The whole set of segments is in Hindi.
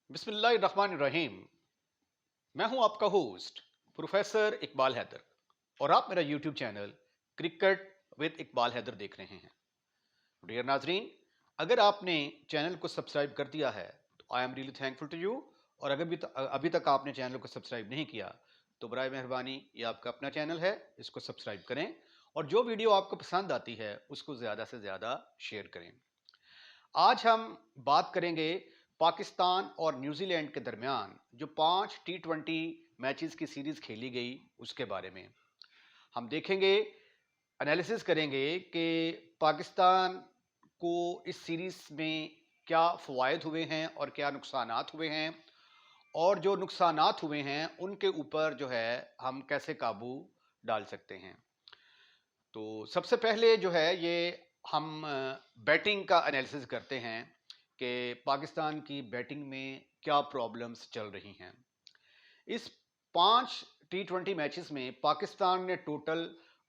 बिस्मिल्लाहिर्रहमानिर्रहीम। मैं हूं आपका होस्ट प्रोफेसर इकबाल हैदर और आप मेरा YouTube channel cricket with Iqbal Haider देख रहे हैं। डियर नाजरीन, अगर आपने चैनल को सब्सक्राइब कर दिया है तो I am really thankful to you. और अगर अभी तक आपने चैनल को सब्सक्राइब नहीं किया तो बराए मेहरबानी ये आपका अपना चैनल है, इसको सब्सक्राइब करें और जो वीडियो आपको पसंद आती है उसको ज़्यादा से ज़्यादा शेयर करें। आज हम बात करेंगे पाकिस्तान और न्यूजीलैंड के दरमियान जो 5 T20 मैचेस की सीरीज खेली गई उसके बारे में हम देखेंगे, एनालिसिस करेंगे कि पाकिस्तान को इस सीरीज में क्या फ़वायद हुए हैं और क्या नुकसानात हुए हैं, और जो नुकसानात हुए हैं उनके ऊपर जो है हम कैसे काबू डाल सकते हैं। तो सबसे पहले जो है ये हम बैटिंग का एनालिसिस करते हैं कि पाकिस्तान की बैटिंग में क्या प्रॉब्लम्स चल रही हैं। इस 5 T20 मैचेस में पाकिस्तान ने टोटल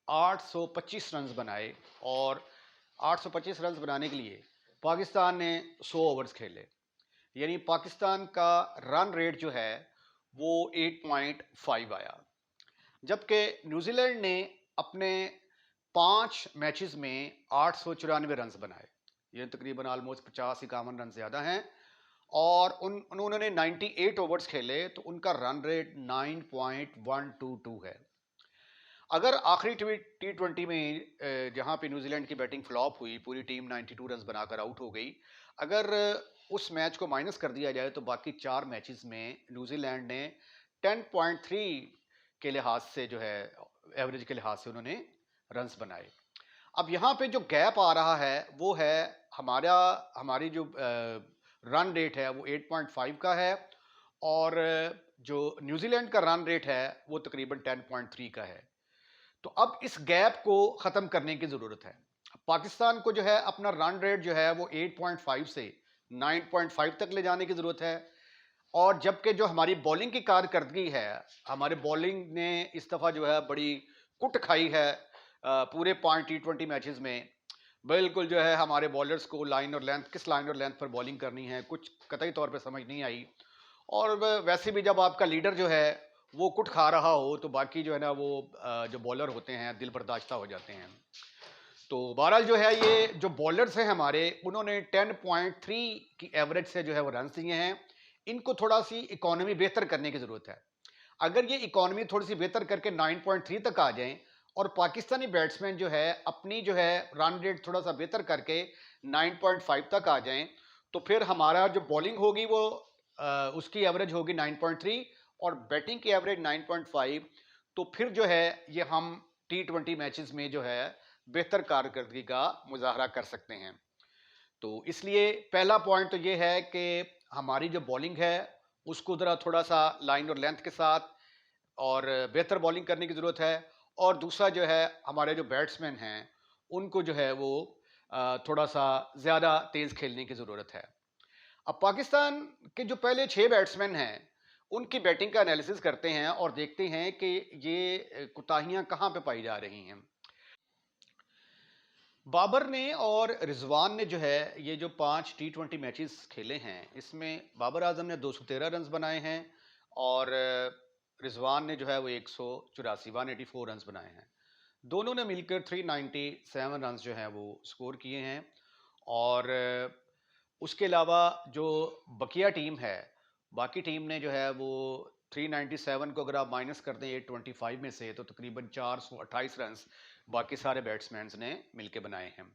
825 रन बनाए और 825 रन बनाने के लिए पाकिस्तान ने 100 ओवर्स खेले, यानी पाकिस्तान का रन रेट जो है वो 8.5 आया। जबकि न्यूजीलैंड ने अपने 5 मैचेस में 894 रन बनाए, ये तकरीबन ऑलमोस्ट 50-51 रन ज़्यादा हैं। और उन्होंने 98 ओवर्स खेले तो उनका रन रेट 9.122 है। अगर आखिरी T20 में जहां पे न्यूजीलैंड की बैटिंग फ्लॉप हुई, पूरी टीम 92 रन बनाकर आउट हो गई, अगर उस मैच को माइनस कर दिया जाए तो बाकी 4 मैचेस में न्यूजीलैंड ने 10.3 के लिहाज से जो है एवरेज के लिहाज से उन्होंने रन्स बनाए। अब यहाँ पे जो गैप आ रहा है वो है हमारी जो रन रेट है वो 8.5 का है और जो न्यूजीलैंड का रन रेट है वो तकरीबन 10.3 का है। तो अब इस गैप को ख़त्म करने की ज़रूरत है। पाकिस्तान को जो है अपना रन रेट जो है वो 8.5 से 9.5 तक ले जाने की ज़रूरत है। और जबकि जो हमारी बॉलिंग की कारकर्दगी है, हमारे बॉलिंग ने इस दफ़ा जो है बड़ी कुट खाई है पूरे 5 T20 मैचेस में। बिल्कुल जो है हमारे बॉलर्स को लाइन और लेंथ, किस लाइन और लेंथ पर बॉलिंग करनी है कुछ कतई तौर पे समझ नहीं आई। और वैसे भी जब आपका लीडर जो है वो कुट खा रहा हो तो बाकी जो है ना वो जो बॉलर होते हैं दिल बर्दाश्ता हो जाते हैं। तो बहरहाल जो है ये जो बॉलर्स हैं हमारे, उन्होंने 10.3 की एवरेज से जो है वो रन दिए हैं। इनको थोड़ा सी इकोनॉमी बेहतर करने की ज़रूरत है। अगर ये इकोनॉमी थोड़ी सी बेहतर करके 9.3 तक आ जाएं और पाकिस्तानी बैट्समैन जो है अपनी जो है रन रेट थोड़ा सा बेहतर करके 9.5 तक आ जाएं तो फिर हमारा जो बॉलिंग होगी वो उसकी एवरेज होगी 9.3 और बैटिंग की एवरेज 9.5। तो फिर जो है ये हम T20 मैचेस में जो है बेहतर कारकर्दगी का मुजाहरा कर सकते हैं। तो इसलिए पहला पॉइंट तो ये है कि हमारी जो बॉलिंग है उसको ज़रा थोड़ा सा लाइन और लेंथ के साथ और बेहतर बॉलिंग करने की ज़रूरत है। और दूसरा जो है हमारे जो बैट्समैन हैं उनको जो है वो थोड़ा सा ज़्यादा तेज़ खेलने की ज़रूरत है। अब पाकिस्तान के जो पहले 6 बैट्समैन हैं उनकी बैटिंग का एनालिसिस करते हैं और देखते हैं कि ये कोताहियाँ कहाँ पे पाई जा रही हैं। बाबर ने और रिजवान ने जो है ये जो 5 T20 मैचेस खेले हैं इसमें बाबर आजम ने 213 रन बनाए हैं और रिजवान ने जो है वो 184 रन बनाए हैं। दोनों ने मिलकर 397 रन जो हैं वो स्कोर किए हैं। और उसके अलावा जो बकिया टीम है, बाकी टीम ने जो है वो 397 को अगर आप माइनस कर दें 825 में से तो तकरीबन 428 रन बाकी सारे बैट्समैन ने मिलके बनाए हैं।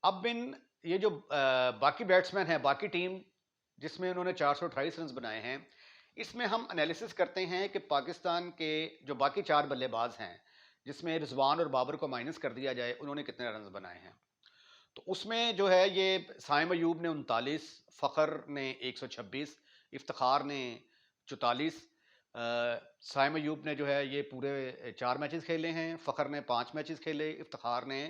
अब इन ये जो बाकी बैट्समैन हैं, बाकी टीम जिसमें उन्होंने 428 रन बनाए हैं, इसमें हम एनालिसिस करते हैं कि पाकिस्तान के जो बाकी 4 बल्लेबाज हैं जिसमें रिजवान और बाबर को माइनस कर दिया जाए उन्होंने कितने रन बनाए हैं। तो उसमें जो है ये साइम अयूब ने 39, फ़खर ने 126, इफ्तिखार ने 44। साइम अयूब ने जो है ये पूरे 4 मैचेस खेले हैं, फ़खर ने 5 मैचेस खेले, इफ्तिखार ने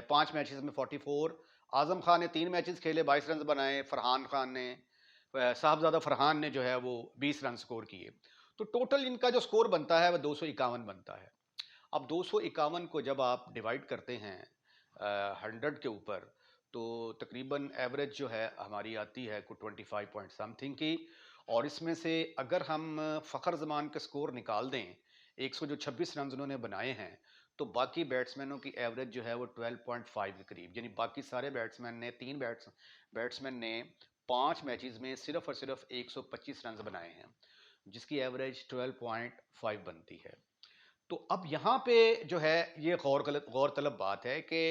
5 मैचेस में 44। आज़म खान ने 3 मैचेस खेले, 22 रन बनाए। फरहान खान ने साहबजादा फरहान ने जो है वो 20 रन स्कोर किए। तो टोटल इनका जो स्कोर बनता है वह 251 बनता है। अब 251 को जब आप डिवाइड करते हैं 100 के ऊपर तो तकरीबन एवरेज जो है हमारी आती है को 25 पॉइंट समथिंग की। और इसमें से अगर हम फ़खर जमान के स्कोर निकाल दें, 126 रन उन्होंने बनाए हैं, तो बाकी बैट्समैनों की एवरेज जो है वो 12.5 के करीब, यानी बाकी सारे बैट्समैन ने बैट्समैन ने 5 मैचेस में सिर्फ और सिर्फ 125 रन बनाए हैं, जिसकी एवरेज 12.5 बनती है। तो अब यहाँ पे जो है ये गौरतलब बात है कि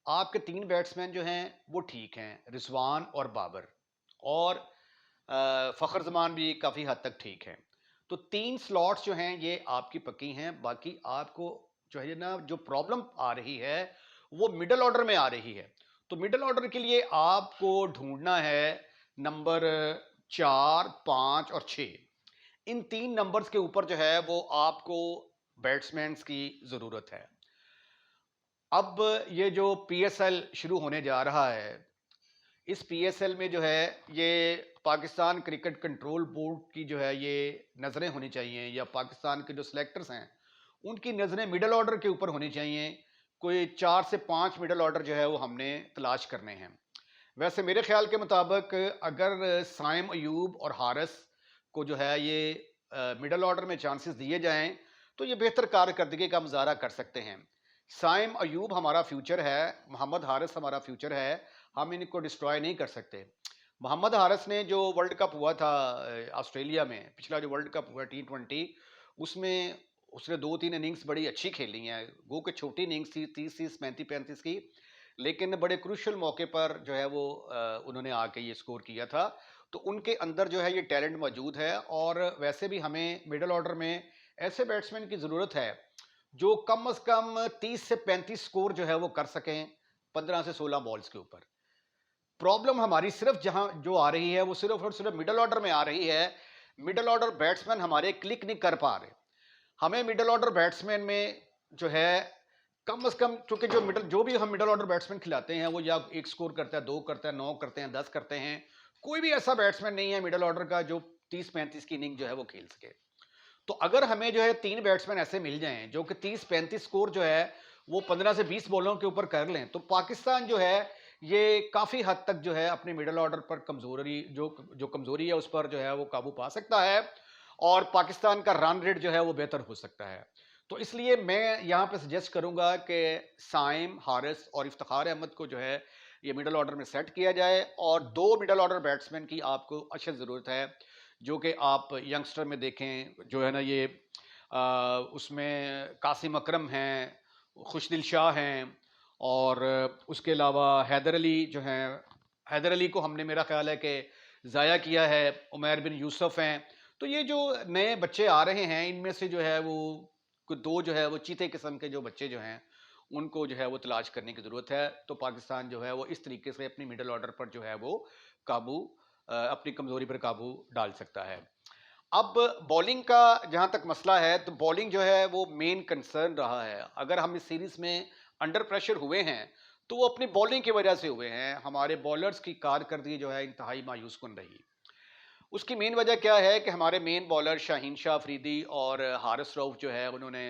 आपके 3 बैट्समैन जो हैं वो ठीक हैं, रिजवान और बाबर, और फ़खर जमान भी काफ़ी हद तक ठीक हैं। तो 3 स्लॉट्स जो हैं ये आपकी पक्की हैं। बाकी आपको जो है ना, जो प्रॉब्लम आ रही है वो मिडल ऑर्डर में आ रही है। तो मिडल ऑर्डर के लिए आपको ढूंढना है नंबर 4, 5 और 6। इन 3 नंबर्स के ऊपर जो है वो आपको बैट्समैन की ज़रूरत है। अब ये जो पीएसएल शुरू होने जा रहा है, इस पीएसएल में जो है ये पाकिस्तान क्रिकेट कंट्रोल बोर्ड की जो है ये नज़रें होनी चाहिए, या पाकिस्तान के जो सिलेक्टर्स हैं उनकी नज़रें मिडल ऑर्डर के ऊपर होनी चाहिए। कोई 4 से 5 मिडल ऑर्डर जो है वो हमने तलाश करने हैं। वैसे मेरे ख्याल के मुताबिक अगर साइम अयूब और हारिस को जो है ये मिडल ऑर्डर में चांसेस दिए जाएं, तो ये बेहतर कारकर्दगी का मुजाहरा कर सकते हैं। साइम अयूब हमारा फ्यूचर है, मोहम्मद हारिस हमारा फ्यूचर है, हम इनको डिस्ट्रॉय नहीं कर सकते। मोहम्मद हारिस ने जो वर्ल्ड कप हुआ था ऑस्ट्रेलिया में, पिछला जो वर्ल्ड कप हुआ T20, उसमें उसने 2-3 इनिंग्स बड़ी अच्छी खेली हैं। वो कि छोटी इनिंग्स थी, 30-30, 35-35 की, लेकिन बड़े क्रूशल मौके पर जो है वो उन्होंने आके ये स्कोर किया था। तो उनके अंदर जो है ये टैलेंट मौजूद है। और वैसे भी हमें मिडल ऑर्डर में ऐसे बैट्समैन की ज़रूरत है जो कम अज़ कम 30 से 35 स्कोर जो है वो कर सकें 15 से 16 बॉल्स के ऊपर। प्रॉब्लम हमारी सिर्फ जहां जो आ रही है वो सिर्फ और सिर्फ मिडल ऑर्डर में आ रही है। मिडल ऑर्डर बैट्समैन हमारे क्लिक नहीं कर पा रहे। हमें मिडल ऑर्डर बैट्समैन में जो है कम से कम, क्योंकि जो भी हम मिडल ऑर्डर बैट्समैन खिलाते हैं वो या एक स्कोर करता है, 2 करता है, 9 करते हैं, 10 करते हैं। कोई भी ऐसा बैट्समैन नहीं है मिडल ऑर्डर का जो 30-35 की इनिंग जो है वो खेल सके। तो अगर हमें जो है 3 बैट्समैन ऐसे मिल जाएं जो कि 30-35 स्कोर जो है वो 15 से 20 बॉलों के ऊपर कर लें, तो पाकिस्तान जो है ये काफ़ी हद तक जो है अपने मिडल ऑर्डर पर कमज़ोरी, जो कमज़ोरी है उस पर जो है वो काबू पा सकता है, और पाकिस्तान का रन रेट जो है वो बेहतर हो सकता है। तो इसलिए मैं यहाँ पे सजेस्ट करूँगा कि साइम, हारिस और इफ्तिखार अहमद को जो है ये मिडल ऑर्डर में सेट किया जाए, और 2 मिडल ऑर्डर बैट्समैन की आपको अशद ज़रूरत है, जो कि आप यंगस्टर में देखें जो है ना ये उसमें कासिम अकरम हैं, खुशदिल शाह हैं, और उसके अलावा हैदर अली जो हैं। हैदर अली को हमने, मेरा ख्याल है कि ज़ाया किया है। उमैर बिन यूसुफ हैं। तो ये जो नए बच्चे आ रहे हैं इनमें से जो है वो कुछ 2 जो है वो चीते किस्म के जो बच्चे जो हैं उनको जो है वो तलाश करने की ज़रूरत है। तो पाकिस्तान जो है वो इस तरीके से अपनी मिडल ऑर्डर पर जो है वो काबू, अपनी कमज़ोरी पर काबू डाल सकता है। अब बॉलिंग का जहाँ तक मसला है, तो बॉलिंग जो है वो मेन कंसर्न रहा है। अगर हम इस सीरीज़ में अंडर प्रेशर हुए हैं तो वो अपनी बॉलिंग की वजह से हुए हैं। हमारे बॉलर्स की कारकर्दगी जो है इंतहाई मायूस कुन रही। उसकी मेन वजह क्या है कि हमारे मेन बॉलर शाहीन शाह अफरीदी और हारिस रऊफ जो है उन्होंने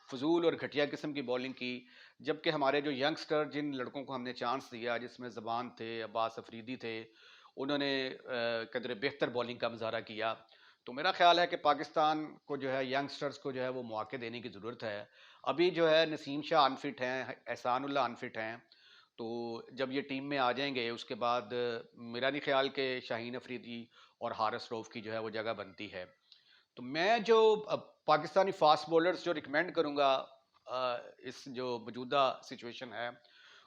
फजूल और घटिया किस्म की बॉलिंग की। जबकि हमारे जो यंगस्टर, जिन लड़कों को हमने चांस दिया, जिसमें ज़बान थे, अब्बास अफरीदी थे, उन्होंने कदर बेहतर बॉलिंग का मुजाहरा किया। तो मेरा ख्याल है कि पाकिस्तान को जो है यंगस्टर्स को जो है वो मौके देने की ज़रूरत है। अभी जो है नसीम शाह अनफिट हैं, एहसानुल्लाह अनफिट हैं। तो जब ये टीम में आ जाएंगे उसके बाद मेरा नहीं ख्याल कि शाहीन अफरीदी और हारिस रऊफ की जो है वो जगह बनती है। तो मैं जो पाकिस्तानी फास्ट बॉलर्स जो रिकमेंड करूँगा इस जो मौजूदा सिचुएशन है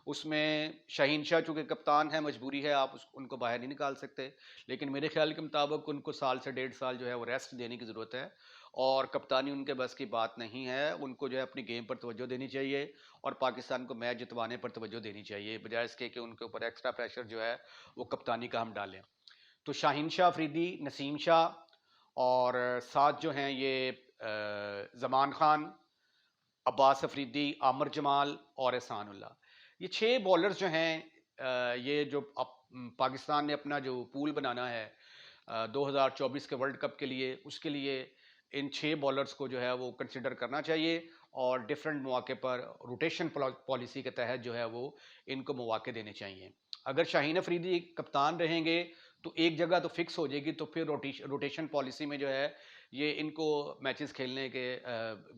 उसमें शाहीन शाह चूँकि कप्तान है, मजबूरी है, आप उनको बाहर नहीं निकाल सकते। लेकिन मेरे ख्याल के मुताबिक उनको साल से 1.5 साल जो है वो रेस्ट देने की ज़रूरत है, और कप्तानी उनके बस की बात नहीं है। उनको जो है अपनी गेम पर तवज्जो देनी चाहिए और पाकिस्तान को मैच जितवाने पर तवज्जो देनी चाहिए, बजाय इसके कि उनके ऊपर एक्स्ट्रा प्रेशर जो है वो कप्तानी का हम डालें। तो शाहीन शाह अफरीदी, नसीम शाह, और साथ जो हैं ये ज़मान खान, अब्बास अफरीदी, आमिर जमाल और एहसानुल्लाह, ये 6 बॉलर्स जो हैं ये जो पाकिस्तान ने अपना जो पूल बनाना है 2024 के वर्ल्ड कप के लिए, उसके लिए इन 6 बॉलर्स को जो है वो कंसिडर करना चाहिए। और डिफरेंट मौके पर रोटेशन पॉलिसी के तहत जो है वो इनको मौके देने चाहिए। अगर शाहीन अफरीदी कप्तान रहेंगे तो एक जगह तो फिक्स हो जाएगी, तो फिर रोटेशन पॉलिसी में जो है ये इनको मैचेस खेलने के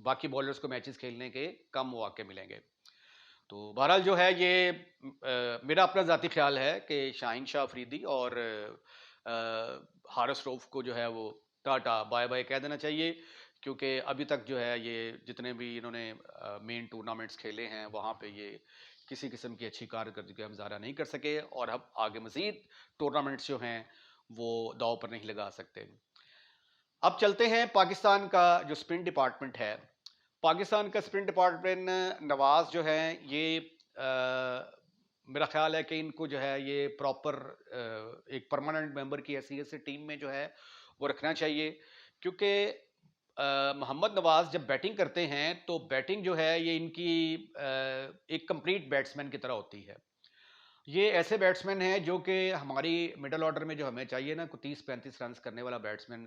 बाकी बॉलर्स को मैचेस खेलने के कम मौके मिलेंगे। तो बहरहाल जो है ये मेरा अपना ज़ाती ख्याल है कि शाहीन शाह अफरीदी और हारिस रऊफ को जो है वो टाटा बाय बाय कह देना चाहिए, क्योंकि अभी तक जो है ये जितने भी इन्होंने मेन टूर्नामेंट्स खेले हैं वहाँ पे ये किसी किस्म की अच्छी कारकर्दगी का मुजाहरा नहीं कर सके, और अब आगे मज़ीद टूर्नामेंट्स जो हैं वो दाव पर नहीं लगा सकते। अब चलते हैं पाकिस्तान का जो स्पिन डिपार्टमेंट है। पाकिस्तान का स्पिन डिपार्टमेंट नवाज जो है ये मेरा ख्याल है कि इनको जो है ये प्रॉपर एक परमानेंट मेंबर की हैसियत से टीम में जो है वो रखना चाहिए, क्योंकि मोहम्मद नवाज जब बैटिंग करते हैं तो बैटिंग जो है ये इनकी एक कंप्लीट बैट्समैन की तरह होती है। ये ऐसे बैट्समैन हैं जो कि हमारी मिडल ऑर्डर में जो हमें चाहिए ना, को 30-35 रन करने वाला बैट्समैन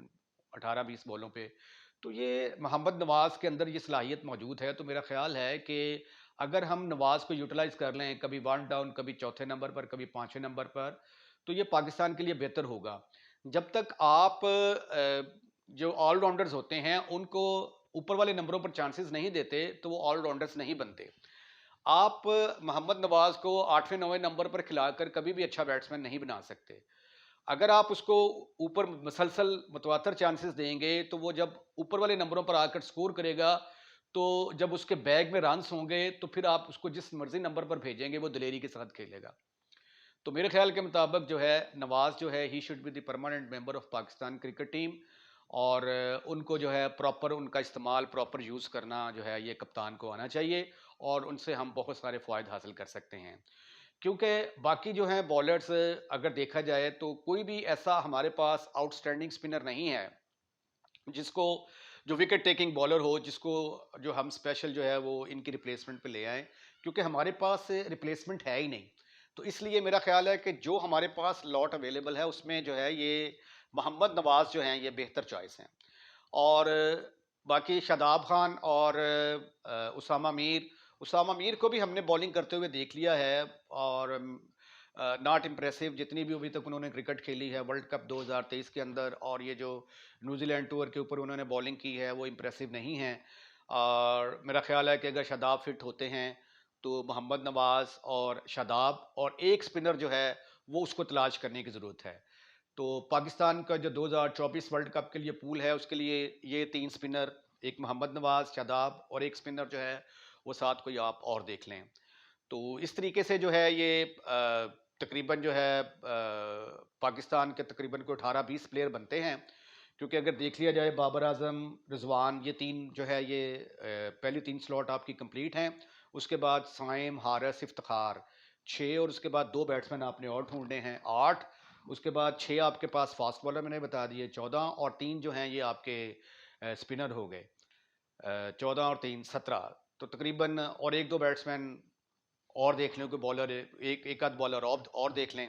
18-20 बॉलों पे, तो ये मोहम्मद नवाज के अंदर ये सलाहियत मौजूद है। तो मेरा ख्याल है कि अगर हम नवाज को यूटिलाइज कर लें, कभी वन डाउन, कभी चौथे नंबर पर, कभी पाँचवें नंबर पर, तो ये पाकिस्तान के लिए बेहतर होगा। जब तक आप जो ऑलराउंडर्स होते हैं उनको ऊपर वाले नंबरों पर चांसेस नहीं देते तो वो ऑलराउंडर्स नहीं बनते। आप मोहम्मद नवाज को 8वें 9वें नंबर पर खिलाकर कभी भी अच्छा बैट्समैन नहीं बना सकते। अगर आप उसको ऊपर मसलसल मुतवातर चांसेस देंगे तो वो जब ऊपर वाले नंबरों पर आकर स्कोर करेगा, तो जब उसके बैग में रन्स होंगे तो फिर आप उसको जिस मर्जी नंबर पर भेजेंगे वो दिलेरी के साथ खेलेगा। तो मेरे ख्याल के मुताबिक जो है नवाज जो है he should be the permanent member of Pakistan cricket team, और उनको जो है प्रॉपर उनका इस्तेमाल, प्रॉपर यूज़ करना जो है ये कप्तान को आना चाहिए, और उनसे हम बहुत सारे फ़ायदे हासिल कर सकते हैं। क्योंकि बाकी जो हैं बॉलर्स अगर देखा जाए तो कोई भी ऐसा हमारे पास आउटस्टैंडिंग स्पिनर नहीं है जिसको जो विकेट टेकिंग बॉलर हो, जिसको जो हम स्पेशल जो है वो इनकी रिप्लेसमेंट पे ले आए, क्योंकि हमारे पास रिप्लेसमेंट है ही नहीं। तो इसलिए मेरा ख्याल है कि जो हमारे पास लॉट अवेलेबल है उसमें जो है ये मोहम्मद नवाज जो हैं ये बेहतर चॉइस हैं। और बाकी शादाब खान और उसामा मीर को भी हमने बॉलिंग करते हुए देख लिया है, और नॉट इम्प्रेसिव जितनी भी अभी तक उन्होंने क्रिकेट खेली है वर्ल्ड कप 2023 के अंदर, और ये जो न्यूजीलैंड टूर के ऊपर उन्होंने बॉलिंग की है वो इम्प्रेसिव नहीं है। और मेरा ख्याल है कि अगर शादाब फिट होते हैं तो मोहम्मद नवाज और शादाब और एक स्पिनर जो है वो उसको तलाश करने की ज़रूरत है। तो पाकिस्तान का जो 2024 वर्ल्ड कप के लिए पूल है उसके लिए ये 3 स्पिनर, एक मोहम्मद नवाज, शादाब और एक स्पिनर जो है वो साथ कोई आप और देख लें। तो इस तरीके से जो है ये तकरीबन जो है पाकिस्तान के तकरीबन कोई 18-20 प्लेयर बनते हैं, क्योंकि अगर देख लिया जाए बाबर आजम, रिजवान, ये 3 जो है ये पहली 3 स्लॉट आपकी कंप्लीट हैं। उसके बाद साइम, हारिस, इफ्तिखार 6, और उसके बाद 2 बैट्समैन आपने और ढूंढने हैं 8। उसके बाद 6 आपके पास फास्ट बॉलर मैंने बता दिए 14, और 3 जो हैं ये आपके स्पिनर हो गए 14 और 3 17। तो तकरीबन और 1-2 बैट्समैन और देख लें, कोई बॉलर एक आध बॉलर और देख लें।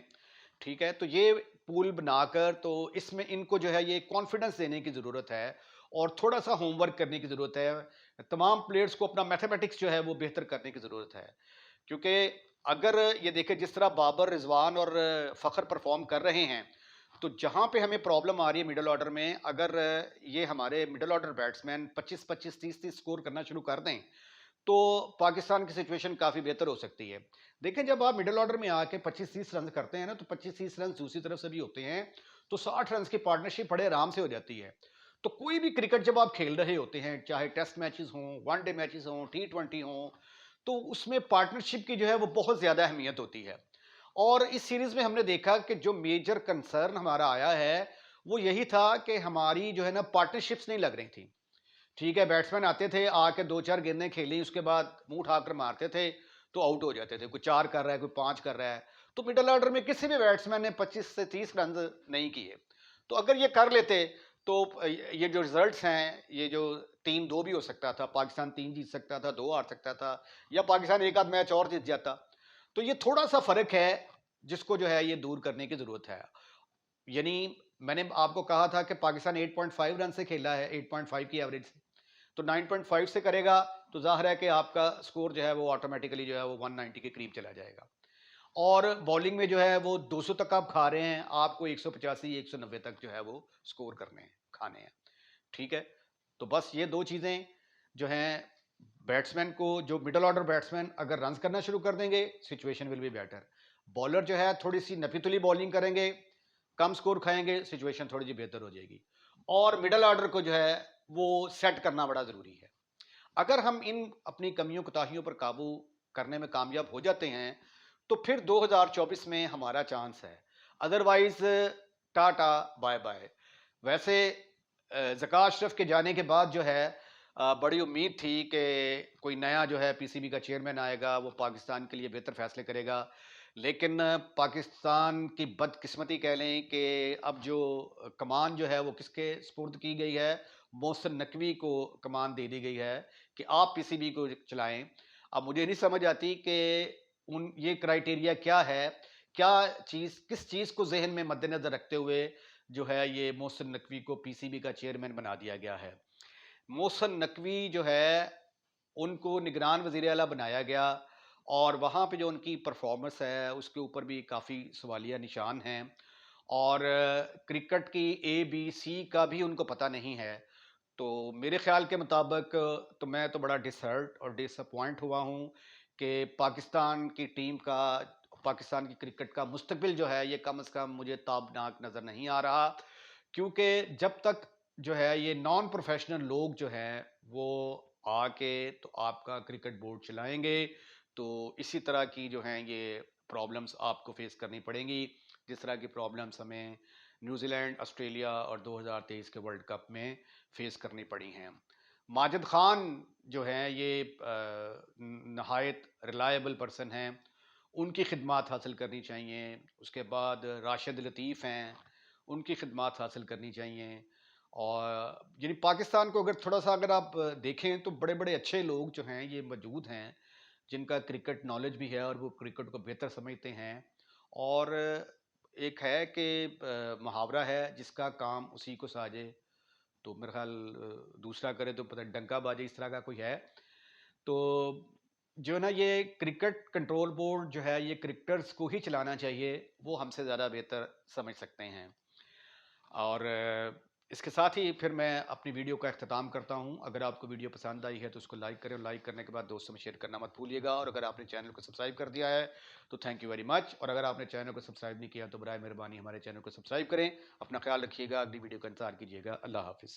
ठीक है, तो ये पूल बनाकर तो इसमें इनको जो है ये कॉन्फिडेंस देने की ज़रूरत है और थोड़ा सा होमवर्क करने की ज़रूरत है। तमाम प्लेयर्स को अपना मैथमेटिक्स जो है वो बेहतर करने की ज़रूरत है, क्योंकि अगर ये देखें जिस तरह बाबर, रिजवान और फ़खर परफॉर्म कर रहे हैं, तो जहाँ पे हमें प्रॉब्लम आ रही है मिडल ऑर्डर में, अगर ये हमारे मिडल ऑर्डर बैट्समैन 25-25, 30-30 स्कोर करना शुरू कर दें तो पाकिस्तान की सिचुएशन काफ़ी बेहतर हो सकती है। देखें, जब आप मिडल ऑर्डर में आके 25-30 रन करते हैं ना, तो 25-30 रन दूसरी तरफ से भी होते हैं, तो 60 रन की पार्टनरशिप बड़े आराम से हो जाती है। तो कोई भी क्रिकेट जब आप खेल रहे होते हैं, चाहे टेस्ट मैचेस हों, वनडे मैचेस हों, T20 हों, तो उसमें पार्टनरशिप की जो है वो बहुत ज़्यादा अहमियत होती है। और इस सीरीज़ में हमने देखा कि जो मेजर कंसर्न हमारा आया है, वो यही था कि हमारी जो है ना पार्टनरशिप्स नहीं लग रही थी। ठीक है, बैट्समैन आते थे, आके 2-4 गेंदें खेली, उसके बाद मुँह उठाकर मारते थे, तो आउट हो जाते थे। कोई 4 कर रहा है, कोई 5 कर रहा है। तो मिडल ऑर्डर में किसी भी बैट्समैन ने 25 से 30 रन नहीं किए। तो अगर ये कर लेते, तो ये जो रिजल्ट्स हैं, ये जो 3-2 भी हो सकता था, पाकिस्तान 3 जीत सकता था, 2 हार सकता था, या पाकिस्तान एक आध मैच और जीत जाता। तो ये थोड़ा-सा फ़र्क है, जिसको जो है ये दूर करने की ज़रूरत है। यानी मैंने आपको कहा था कि पाकिस्तान 8.5 रन से खेला है, 8.5 की एवरेज से। तो 9.5 से करेगा तो जाहिर है कि आपका स्कोर जो है वो ऑटोमेटिकली जो है वो 190 के करीब चला जाएगा। और बॉलिंग में जो है वो 200 तक आप खा रहे हैं, आपको 185 190 तक जो है वो स्कोर करने हैं, खाने हैं। ठीक है, तो बस ये दो चीज़ें जो हैं, बैट्समैन को, जो मिडल ऑर्डर बैट्समैन अगर रन करना शुरू कर देंगे, situation will be better. Bowler जो है थोड़ी सी नपीतुली बॉलिंग करेंगे, कम स्कोर खाएंगे, सिचुएशन थोड़ी सी बेहतर हो जाएगी। और मिडल ऑर्डर को जो है वो सेट करना बड़ा ज़रूरी है। अगर हम इन अपनी कमियों कोताहियों पर काबू करने में कामयाब हो जाते हैं तो फिर 2024 में हमारा चांस है, अदरवाइज टाटा बाय बाय। वैसे ज़का अशरफ के जाने के बाद जो है बड़ी उम्मीद थी कि कोई नया जो है पीसीबी का चेयरमैन आएगा, वो पाकिस्तान के लिए बेहतर फैसले करेगा। लेकिन पाकिस्तान की बदकिस्मती कह लें कि अब जो कमान जो है वो किसके स्पुर्द की गई है, मोहसिन नकवी को कमान दे दी गई है कि आप पीसीबी को चलाएं। अब मुझे नहीं समझ आती कि उन ये क्राइटेरिया क्या है, क्या चीज़, किस चीज़ को जहन में मद्देनजर रखते हुए जो है ये मोहसिन नकवी को पीसीबी का चेयरमैन बना दिया गया है। मोहसिन नकवी जो है उनको निगरान वज़ीर आला बनाया गया और वहाँ पे जो उनकी परफॉर्मेंस है उसके ऊपर भी काफ़ी सवालिया निशान हैं। और क्रिकेट की ए बी सी का भी उनको पता नहीं है। तो मेरे ख्याल के मुताबिक तो मैं तो बड़ा डिसहर्ट और डिसअपॉइंट हुआ हूँ कि पाकिस्तान की टीम का, पाकिस्तान की क्रिकेट का मुस्तकबिल जो है ये कम से कम मुझे ताबनाक नज़र नहीं आ रहा। क्योंकि जब तक जो है ये नॉन प्रोफेशनल लोग जो हैं वो आके तो आपका क्रिकेट बोर्ड चलाएंगे, तो इसी तरह की जो हैं ये प्रॉब्लम्स आपको फेस करनी पड़ेंगी, जिस तरह की प्रॉब्लम्स हमें न्यूजीलैंड, ऑस्ट्रेलिया और 2023 के वर्ल्ड कप में फेस करनी पड़ी हैं। माजिद खान जो हैं ये नहायत रिलायबल पर्सन हैं, उनकी खिदमात हासिल करनी चाहिए। उसके बाद राशिद लतीफ़ हैं, उनकी खिदमात हासिल करनी चाहिए। और यानी पाकिस्तान को अगर थोड़ा सा अगर आप देखें तो बड़े बड़े अच्छे लोग जो हैं ये मौजूद हैं, जिनका क्रिकेट नॉलेज भी है और वो क्रिकेट को बेहतर समझते हैं। और एक है कि मुहावरा है, जिसका काम उसी को साजे, तो मेरे ख्याल दूसरा करे तो पता नहीं डंका बाजे, इस तरह का कोई है। तो जो है ना ये क्रिकेट कंट्रोल बोर्ड जो है ये क्रिकेटर्स को ही चलाना चाहिए, वो हमसे ज़्यादा बेहतर समझ सकते हैं। और इसके साथ ही फिर मैं अपनी वीडियो का अख्ताम करता हूँ। अगर आपको वीडियो पसंद आई है तो उसको लाइक करें, और लाइक करने के बाद दोस्तों में शेयर करना मत भूलिएगा। और अगर आपने चैनल को सब्सक्राइब कर दिया है तो थैंक यू वेरी मच। और अगर आपने चैनल को सब्सक्राइब नहीं किया तो बराए मेहरबानी हमारे चैनल को सब्सक्राइब करें। अपना ख्याल रखिएगा, अगली वीडियो का इंतजार कीजिएगा। अल्लाह हाफिज़।